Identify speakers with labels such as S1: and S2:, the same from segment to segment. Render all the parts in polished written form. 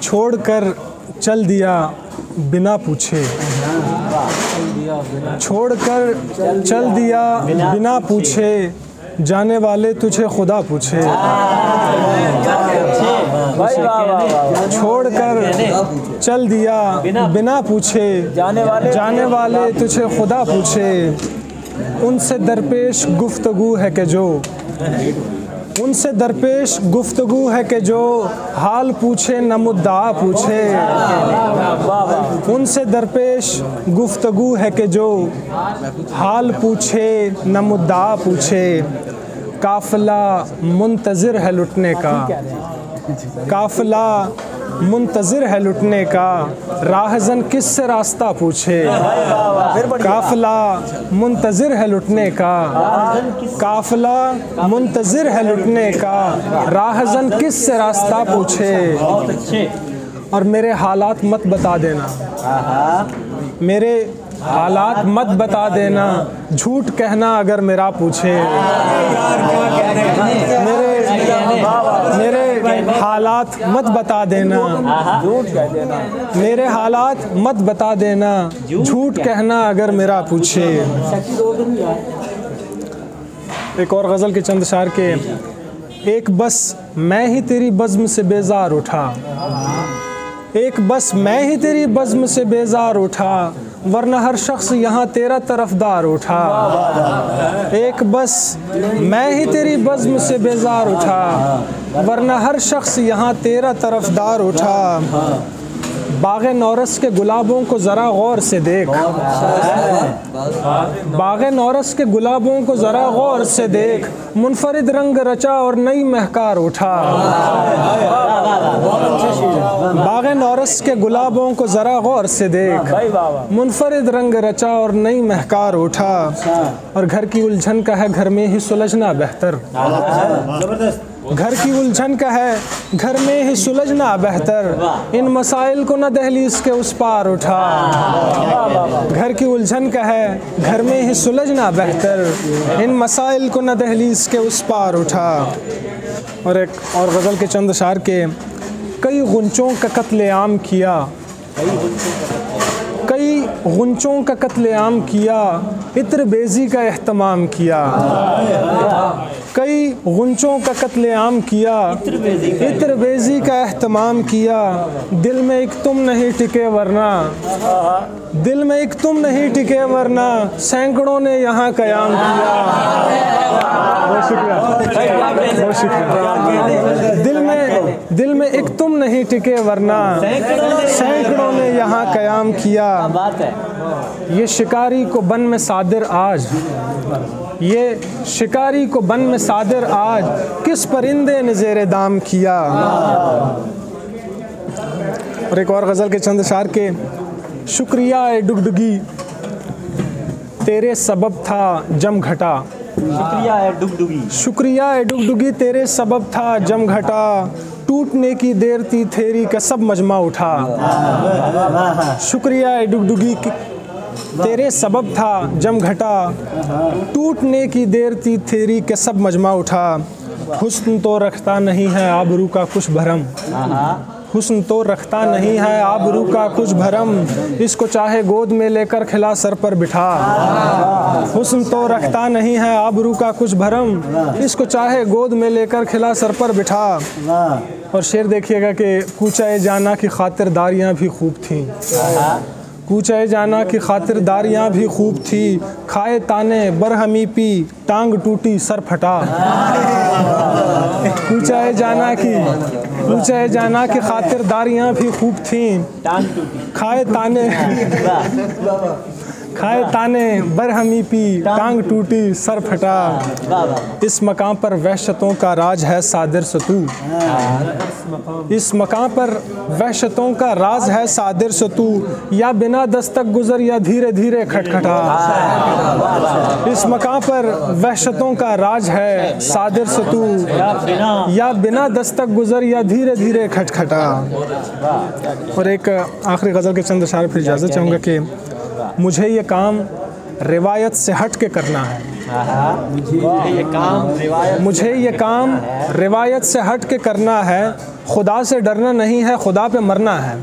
S1: छोड़कर चल दिया बिना पूछे, छोड़कर चल दिया बिना पूछे, जाने वाले तुझे खुदा पूछे। छोड़कर चल दिया बिना पूछे, जाने वाले तुझे खुदा पूछे। उनसे दरपेश गुफ्तगू है कि जो, उनसे दरपेश गुफ्तगू है कि जो हाल पूछे न मुद्दा पूछे। उनसे दरपेश गुफ्तगू है कि जो हाल पूछे न मुद्दा पूछे। काफ़िला मुंतज़िर है लुटने का, काफ़िला मुंतज़िर है लुटने का, राहज़न किससे रास्ता पूछे। काफ़िला मुंतज़िर है लुटने का, काफ़िला मुंतज़िर है लुटने का, राहज़न किससे रास्ता पूछे। और मेरे हालात मत बता देना, मेरे हालात मत बता देना, झूठ कहना अगर मेरा पूछे। मेरे हालात मत बता देना, मेरे हालात मत बता देना, झूठ कहना अगर मेरा पूछे। एक और गज़ल के चंद शार के। एक बस मैं ही तेरी बज़्म से बेजार उठा, एक बस मैं ही तेरी बज़्म से बेजार उठा, वरना हर शख्स यहाँ तेरा तरफदार उठा। एक बस मैं ही तेरी बज़्म से बेजार उठा, वरना हर शख्स यहाँ तेरा तरफदार उठा। बाग़े नौरस के गुलाबों को ज़रा गौर से देख, बाग़े नौरस के गुलाबों को ज़रा गौर से देख, मुनफरिद रंग रचा और नई महकार उठा। बाग़े नौरस के गुलाबों को ज़रा गौर से देख, मुनफरिद रंग रचा और नई महकार उठा। और घर की उलझन का है घर में ही सुलझना बेहतर, घर की उलझन का है घर में ही सुलझना बेहतर, इन मसाइल को न दहलीज़ के उस पार उठा। घर की उलझन का है घर में ही सुलझना बेहतर, इन मसाइल को न दहलीज़ के उस पार उठा। और एक और गज़ल के चंद शार के। कई गुंचों का कत्लेआम किया, कई गुंचों का कत्लेआम किया, इत्र बेज़ी का एहतमाम किया। कई गुंचों का कत्लेआम किया, इत्र बेज़ी का एहतमाम किया, दिल में एक तुम नहीं टिके वरना, दिल में एक तुम नहीं टिके वरना, सैकड़ों ने यहाँ क़याम किया। बहुत शुक्रिया, बहुत शुक्रिया। दिल में एक तुम नहीं टिके वरना, सैकड़ों ने यहाँ क़याम किया। ये शिकारी को बन में सादिर आज, ये शिकारी को बन में सादिर आज, किस परिंदे ने ज़ेरे दाम किया। और एक और गज़ल के चंद शार के। शुक्रिया ए डुगडुगी तेरे सबब था जम घटा,
S2: शुक्रिया है डुगडुगी,
S1: शुक्रिया ए डुगडुगी तेरे सबब था जम घटा, टूटने की देर थी थेरी का सब मजमा उठा। शुक्रिया ए डुगडुगी तेरे सबब था जम घटा, टूटने की देर थी थेरी के सब मजमा उठा। हुस्न तो रखता नहीं है आबरू का कुछ भरम, हुस्न तो रखता नहीं है आबरू का कुछ भरम, इसको चाहे गोद में लेकर खिला सर पर बिठा। हुस्न तो रखता नहीं है आबरू का कुछ भरम, इसको चाहे गोद में लेकर खिला सर पर बिठा। और शेर देखिएगा कि कूचा जाना की खातिरदारियाँ भी खूब थीं, कूचा जाना की खातिरदारियाँ भी खूब थी, खाए ताने बरहमी पी टांग टूटी सर फटा। कूचा जाना की खातिरदारियाँ भी खूब थीं, खाए ताने बरहमी पी टांग टूटी सर फटा। इस मकाम पर वहशतों का राज है सादिर सतू, इस मकाम पर वहशतों का राज है सादिर सतू, या बिना दस्तक गुजर या धीरे धीरे खटखटा। इस मकाम पर वहशतों का राज है सादिर सतू, या बिना दस्तक गुजर या धीरे धीरे खटखटा। और एक आखिरी गज़ल के चंद अशार फिर इजाज़त चाहूँगा कि मुझे ये काम रिवायत से हट के करना है।
S2: ये काम रिवायत
S1: मुझे ये काम रिवायत से हट के करना है, खुदा से डरना नहीं है, खुदा पे मरना है।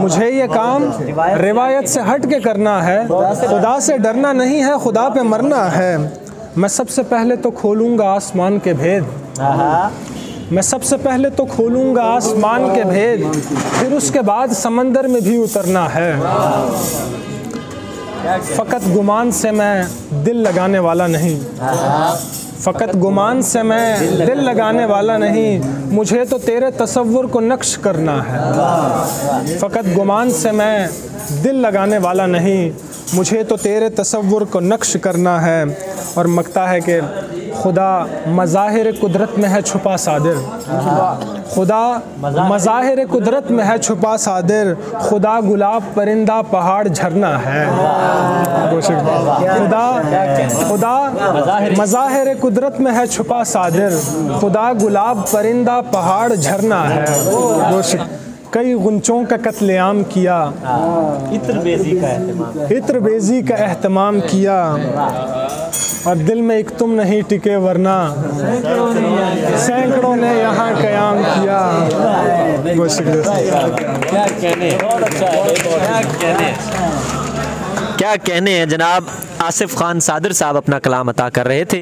S1: मुझे ये काम रिवायत से हट के करना है, खुदा से डरना नहीं है, खुदा पे मरना है। मैं सबसे पहले तो खोलूँगा आसमान के भेद, मैं सबसे पहले तो खोलूँगा आसमान के भेद, फिर उसके बाद समंदर में भी उतरना है। फ़कत गुमान से मैं दिल लगाने वाला नहीं, फ़कत गुमान से मैं दिल लगाने वाला नहीं, मुझे तो तेरे तसव्वुर को नक्श करना है। फ़कत गुमान से मैं दिल लगाने वाला नहीं, मुझे तो तेरे तसव्वुर को नक्श करना है। और मकता है कि खुदा मज़ाहिर कुदरत में है छुपा सादिर, खुदा मज़ाहिर कुदरत में है छुपा सादिर, खुदा गुलाब परिंदा पहाड़ झरना है। खुदा खुदा मज़ाहिर कुदरत में है छुपा सादिर, खुदा गुलाब परिंदा पहाड़ झरना है। कई गुंचों का कत्लेआम किया, इत्र बेज़ी का एहतमाम किया, और दिल में एक तुम नहीं टिके वरना सैकड़ों ने यहाँ क़याम किया।
S3: क्या कहने हैं जनाब आसिफ खान सादिर साहब अपना कलाम अता कर रहे थे।